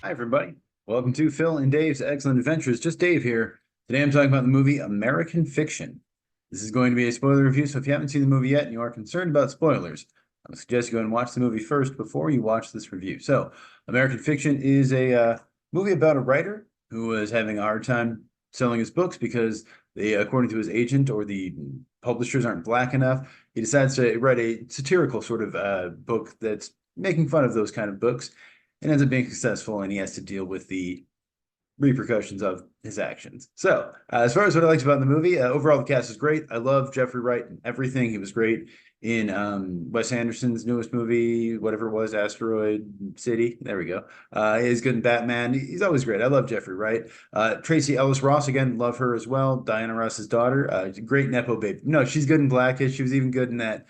Hi, everybody. Welcome to Phil and Dave's Excellent Adventures. Just Dave here. Today I'm talking about the movie American Fiction. This is going to be a spoiler review, so if you haven't seen the movie yet and you are concerned about spoilers, I would suggest you go and watch the movie first before you watch this review. So, American Fiction is a movie about a writer who was having a hard time selling his books because they, according to his agent or the publishers, aren't black enough. He decides to write a satirical sort of book that's making fun of those kind of books and ends up being successful, and he has to deal with the repercussions of his actions. So, as far as what I liked about the movie, overall the cast is great. I love Jeffrey Wright and everything. He was great in Wes Anderson's newest movie, whatever it was, Asteroid City. There we go. He's good in Batman. He's always great. I love Jeffrey Wright. Tracee Ellis Ross, again, love her as well. Diana Ross's daughter. Great Nepo babe. No, she's good in Blackish. She was even good in that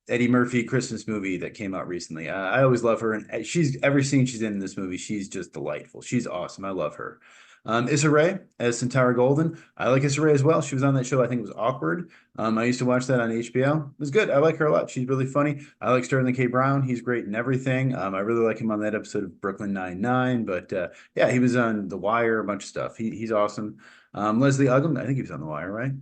Eddie Murphy Christmas movie that came out recently. I always love her, and she's every scene she's in this movie, she's just delightful. She's awesome. I love her. Issa Rae as Centara Golden. I like Issa Rae as well. She was on that show. I think it was Awkward. I used to watch that on HBO. It was good. I like her a lot. She's really funny. I like Sterling K. Brown. He's great in everything. I really like him on that episode of Brooklyn Nine-Nine. But yeah, he was on The Wire, a bunch of stuff. He's awesome. Leslie Uggams. I think he was on The Wire, right?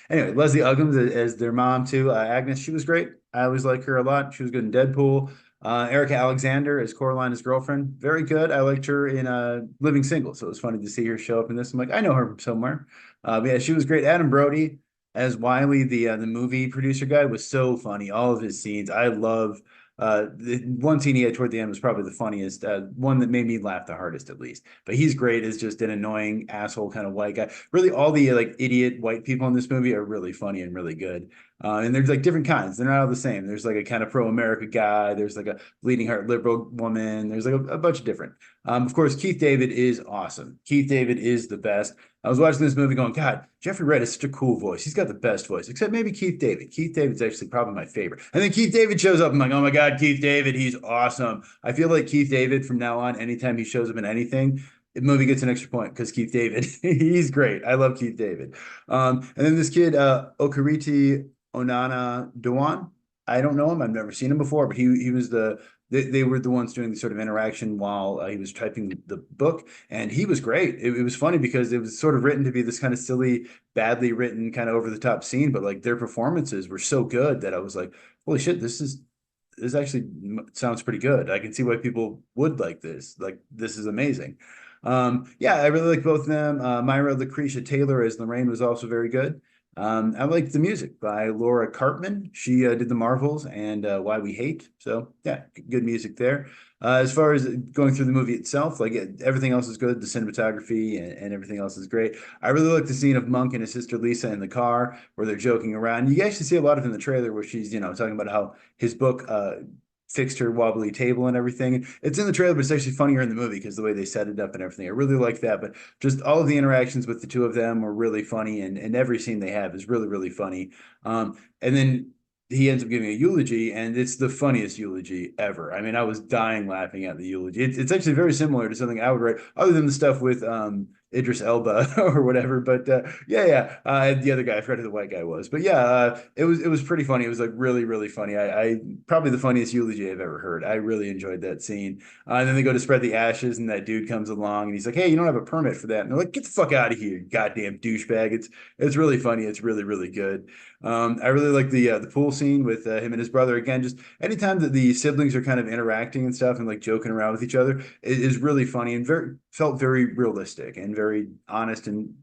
Anyway, Leslie Uggams as their mom too. Agnes, she was great. I always like her a lot. She was good in Deadpool. Erika Alexander as Coralina's girlfriend, very good. I liked her in Living Single, so it was funny to see her show up in this. I'm like, I know her from somewhere. But yeah, she was great. Adam Brody as Wiley, the movie producer guy, was so funny. All of his scenes, I love. The one scene he had toward the end was probably the funniest, one that made me laugh the hardest, at least. But he's great as just an annoying asshole kind of white guy. Really, all the like idiot white people in this movie are really funny and really good. And there's like different kinds. They're not all the same. There's like a kind of pro-America guy. There's like a bleeding heart liberal woman. There's like a bunch of different. Of course, Keith David is awesome. Keith David is the best. I was watching this movie going, God, Jeffrey Wright has such a cool voice. He's got the best voice, except maybe Keith David. Keith David's actually probably my favorite. And then Keith David shows up. I'm like, oh my God, Keith David, he's awesome. I feel like Keith David from now on, anytime he shows up in anything, the movie gets an extra point because Keith David, he's great. I love Keith David. And then this kid, Okariti Onana Dewan. I don't know him. I've never seen him before, but he was they were the ones doing the sort of interaction while he was typing the book, and he was great. It was funny because it was sort of written to be this kind of silly, badly written, kind of over the top scene, but like their performances were so good that I was like, holy shit, this actually sounds pretty good. I can see why people would like this. Like this is amazing. Yeah, I really like both of them. Myra Lucretia Taylor as Lorraine was also very good. I like the music by Laura Karpman. She did The Marvels and Why We Hate. So yeah, good music there. As far as going through the movie itself, like everything else is good. The cinematography and everything else is great. I really like the scene of Monk and his sister Lisa in the car where they're joking around. You actually see a lot of it in the trailer where she's, talking about how his book fixed her wobbly table and everything. It's in the trailer, but it's actually funnier in the movie because the way they set it up and everything. I really like that. But just all of the interactions with the two of them were really funny, and every scene they have is really, really funny. And then he ends up giving a eulogy, and it's the funniest eulogy ever. I mean, I was dying laughing at the eulogy. It's actually very similar to something I would write, other than the stuff with Idris Elba or whatever. But yeah. The other guy, I forgot who the white guy was. But yeah, it was pretty funny. It was like really, really funny. I probably the funniest eulogy I've ever heard. I really enjoyed that scene. And then they go to spread the ashes, and that dude comes along, and he's like, "Hey, you don't have a permit for that." And they're like, "Get the fuck out of here, you goddamn douchebag!" It's really funny. It's really, really good. I really like the pool scene with him and his brother. Again, just anytime that the siblings are kind of interacting and stuff and like joking around with each other, it is really funny and felt very realistic and very honest and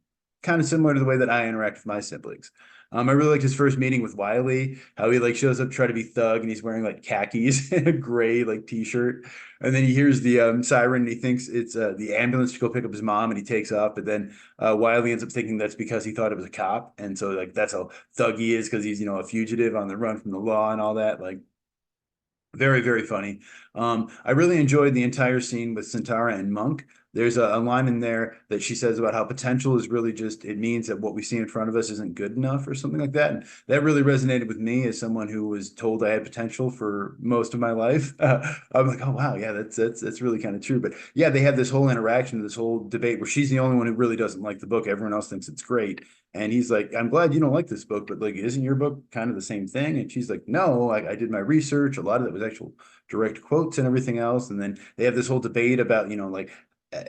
kind of similar to the way that I interact with my siblings. I really like his first meeting with Wiley, how he like shows up to try to be thug and he's wearing like khakis and a gray like t-shirt. And then he hears the siren and he thinks it's the ambulance to go pick up his mom and he takes off. But then Wiley ends up thinking that's because he thought it was a cop. And so like that's how thug he is because he's, a fugitive on the run from the law and all that. Like very, very funny. I really enjoyed the entire scene with Centara and Monk. there's a line in there that she says about how potential is really just, it means that what we see in front of us isn't good enough or something like that. And that really resonated with me as someone who was told I had potential for most of my life. I'm like, oh wow, yeah, that's really kind of true. But yeah, they have this whole interaction, this whole debate where she's the only one who really doesn't like the book. Everyone else thinks it's great. And he's like, I'm glad you don't like this book, but like, isn't your book kind of the same thing? And she's like, no, I did my research. A lot of it was actual direct quotes and everything else. And then they have this whole debate about, like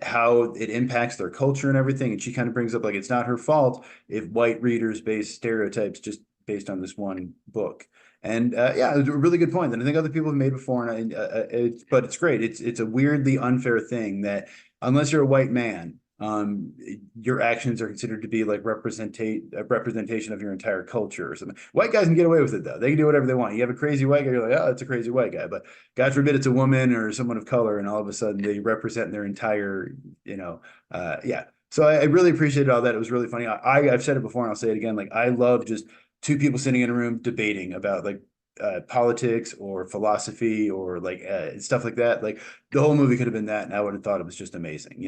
how it impacts their culture and everything. And she kind of brings up like, it's not her fault if white readers base stereotypes just based on this one book. And yeah, it was a really good point that I think other people have made before. And but it's great. It's a weirdly unfair thing that unless you're a white man, your actions are considered to be like a representation of your entire culture or something. White guys can get away with it though. They can do whatever they want. You have a crazy white guy, you're like, oh, it's a crazy white guy. But God forbid it's a woman or someone of color, and all of a sudden they represent their entire, yeah. So I really appreciated all that. It was really funny. I've said it before and I'll say it again. Like I love just two people sitting in a room debating about like politics or philosophy or like stuff like that. Like the whole movie could have been that, and I would have thought it was just amazing.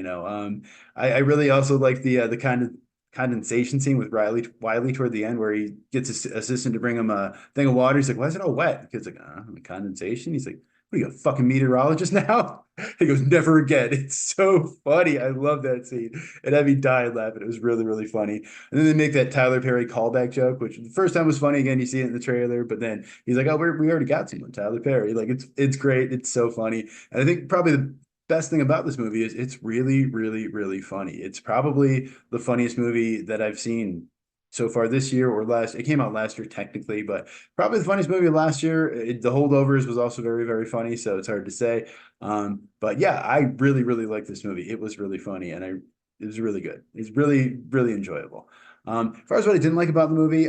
I really also like the kind of condensation scene with Wiley toward the end where he gets his assistant to bring him a thing of water. He's like, why is it all wet? The kid's like, condensation. He's like, what are you, a fucking meteorologist now? He goes, never again. It's so funny. I love that scene. It had me dying laughing. It was really, really funny. And then they make that Tyler Perry callback joke, which the first time was funny. Again, you see it in the trailer, but then he's like, oh, we already got someone, Tyler Perry. Like it's great. It's so funny. And I think probably the best thing about this movie is it's really, really, really funny. It's probably the funniest movie that I've seen so far this year or last. It came out last year technically, but probably the funniest movie last year. The Holdovers was also very, very funny, so it's hard to say. But yeah, I really, really like this movie. It was really funny, and it was really good. It's really, really enjoyable. As far as what I didn't like about the movie,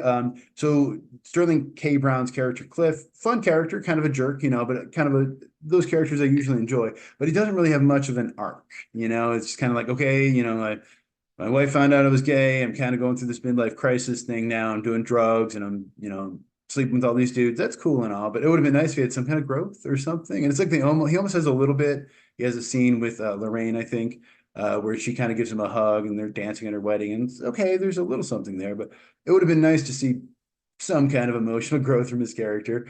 so Sterling K. Brown's character Cliff, fun character, kind of a jerk, but kind of those characters I usually enjoy. But he doesn't really have much of an arc. It's just kind of like, okay, my wife found out I was gay. I'm kind of going through this midlife crisis thing now. I'm doing drugs and I'm, sleeping with all these dudes. That's cool and all, but it would have been nice if he had some kind of growth or something. And it's like he almost has a little bit. He has a scene with Lorraine, I think, where she kind of gives him a hug and they're dancing at her wedding. And it's, okay, there's a little something there, but it would have been nice to see some kind of emotional growth from his character.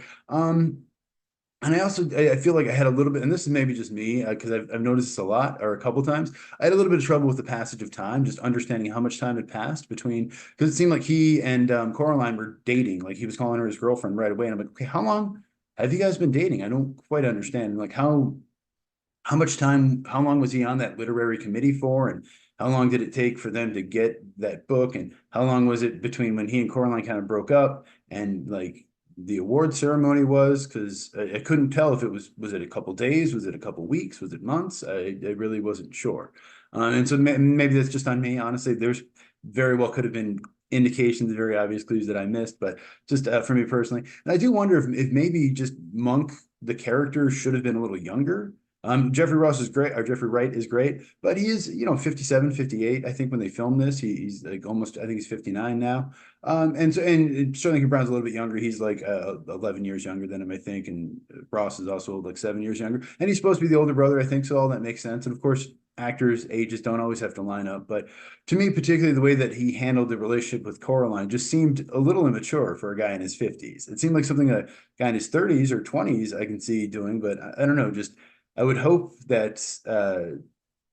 And I feel like I had a little bit, and this is maybe just me because I've noticed this a lot or a couple times. I had a little bit of trouble with the passage of time, just understanding how much time had passed between, because it seemed like he and Coraline were dating, like he was calling her his girlfriend right away. And I'm like, okay, how long have you guys been dating? I don't quite understand. Like how much time, how long was he on that literary committee for? And how long did it take for them to get that book? And how long was it between when he and Coraline kind of broke up and like the award ceremony was? Because I couldn't tell if was it a couple days? Was it a couple weeks? Was it months? I really wasn't sure. And so maybe that's just on me. Honestly, there's very well could have been indications, very obvious clues that I missed, but just for me personally. And I do wonder if maybe just Monk, the character, should have been a little younger. Jeffrey Ross is great, or Jeffrey Wright is great, but he is, 57, 58. I think when they filmed this, he's like almost, I think he's 59 now. And Sterling K. Brown's a little bit younger. He's like 11 years younger than him, I think. And Ross is also like 7 years younger. And he's supposed to be the older brother, I think. So all that makes sense. And of course, actors' ages don't always have to line up. But to me, particularly the way that he handled the relationship with Coraline just seemed a little immature for a guy in his 50s. It seemed like something a guy in his 30s or 20s I can see doing, but I don't know, just I would hope that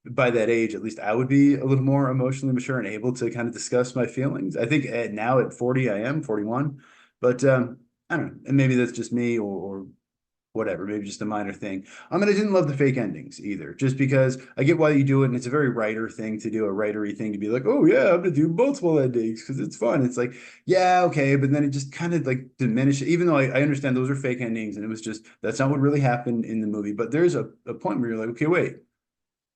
by that age, at least I would be a little more emotionally mature and able to kind of discuss my feelings. I think now at 40, I am 41, but I don't know. And maybe that's just me or whatever, maybe just a minor thing. I mean, I didn't love the fake endings either, just because I get why you do it. And it's a very writer thing to do, a writery thing to be like, oh yeah, I'm gonna do multiple endings because it's fun. It's like, yeah, okay. But then it just kind of like diminishes, even though I understand those are fake endings and it was just, that's not what really happened in the movie. But there's a point where you're like, okay, wait.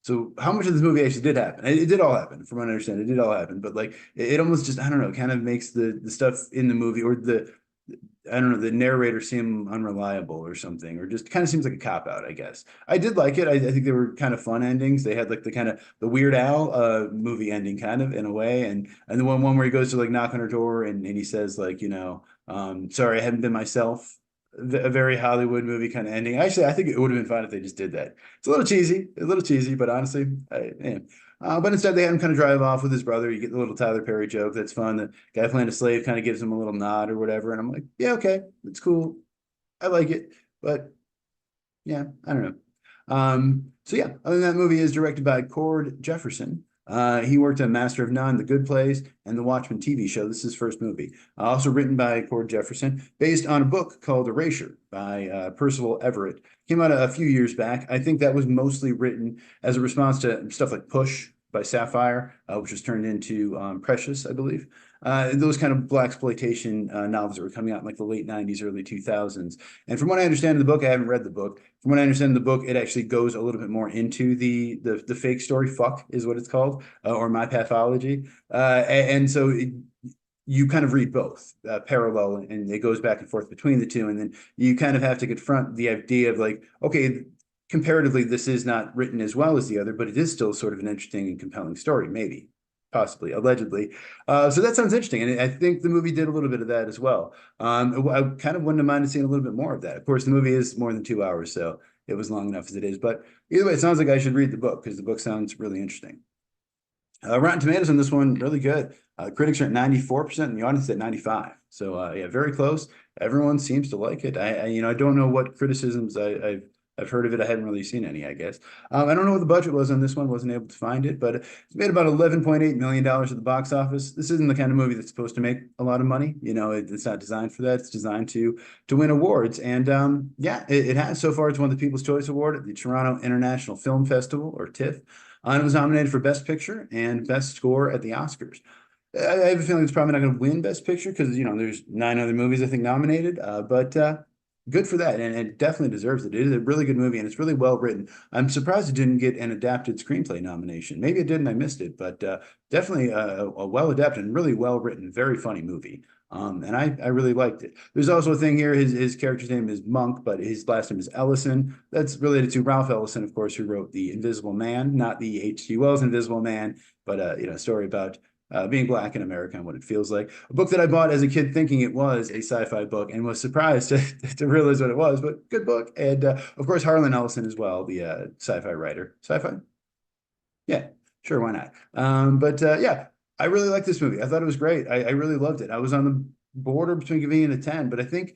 So how much of this movie actually did happen? It did all happen, from what I understand. It did all happen, but like it almost just, I don't know, kind of makes the stuff in the movie or I don't know, the narrator seem unreliable or something, or just kind of seems like a cop out, I guess. I did like it. I think they were kind of fun endings. They had like the kind of the Weird Al movie ending kind of in a way. And the one where he goes to like knock on her door and he says like, sorry, I haven't been myself. a very Hollywood movie kind of ending. Actually, I think it would have been fine if they just did that. It's a little cheesy, but honestly, but instead they had him kind of drive off with his brother. You get the little Tyler Perry joke. That's fun. The guy playing a slave kind of gives him a little nod or whatever. And I'm like, yeah, okay, it's cool. I like it. But yeah, I don't know. So yeah, other than that, movie is directed by Cord Jefferson. He worked on Master of None, The Good Place, and the Watchmen TV show. This is his first movie. Also written by Cord Jefferson, based on a book called Erasure by Percival Everett. Came out a few years back. I think that was mostly written as a response to stuff like Push by Sapphire, which was turned into Precious, I believe. Those kind of blaxploitation novels that were coming out in like the late 90s, early 2000s. And from what I understand in the book, I haven't read the book. From what I understand in the book, it actually goes a little bit more into the fake story. Fuck is what it's called, or my pathology. And so you kind of read both parallel, and it goes back and forth between the two. And then you kind of have to confront the idea of like, okay, comparatively, this is not written as well as the other, but it is still sort of an interesting and compelling story, maybe, possibly, allegedly. So that sounds interesting. And I think the movie did a little bit of that as well. I kind of wouldn't have minded seeing a little bit more of that. Of course, the movie is more than 2 hours, so it was long enough as it is. But either way, it sounds like I should read the book because the book sounds really interesting. Rotten Tomatoes on this one, really good. Critics are at 94% and the audience at 95%. So yeah, very close. Everyone seems to like it. I don't know what criticisms I've heard of it. I hadn't really seen any, I guess. I don't know what the budget was on this one. Wasn't able to find it, but it's made about $11.8 million at the box office. This isn't the kind of movie that's supposed to make a lot of money. It's not designed for that. It's designed to win awards. And yeah, it has so far. It's won the People's Choice Award at the Toronto International Film Festival, or TIFF. And it was nominated for Best Picture and Best Score at the Oscars. I have a feeling it's probably not going to win Best Picture because there's 9 other movies I think nominated. But good for that, and it definitely deserves it. It is a really good movie, and it's really well written. I'm surprised it didn't get an adapted screenplay nomination. Maybe it did, and I missed it, but definitely a well adapted and really well written, very funny movie. And I really liked it. There's also a thing here. His character's name is Monk, but his last name is Ellison. That's related to Ralph Ellison, of course, who wrote The Invisible Man, not the H.G. Wells Invisible Man, but a story about being Black in America and what it feels like. A book that I bought as a kid thinking it was a sci-fi book and was surprised to realize what it was, but good book. And of course, Harlan Ellison as well, the sci-fi writer. Sci-fi? Yeah, sure, why not? But yeah, I really like this movie. I thought it was great. I really loved it. I was on the border between giving it a 10, but I think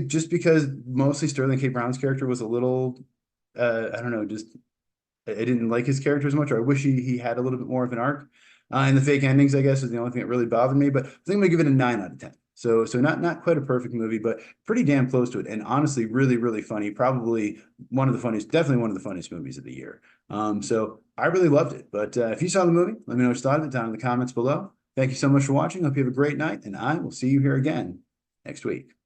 just because mostly Sterling K. Brown's character was a little, I don't know, just I didn't like his character as much, or I wish he had a little bit more of an arc. And the fake endings, I guess, is the only thing that really bothered me. But I think I'm gonna give it a 9 out of 10. So not quite a perfect movie, but pretty damn close to it. And honestly, really, really funny. Probably one of the funniest, definitely one of the funniest movies of the year. So I really loved it. But if you saw the movie, let me know what you thought of it down in the comments below. Thank you so much for watching. Hope you have a great night, and I will see you here again next week.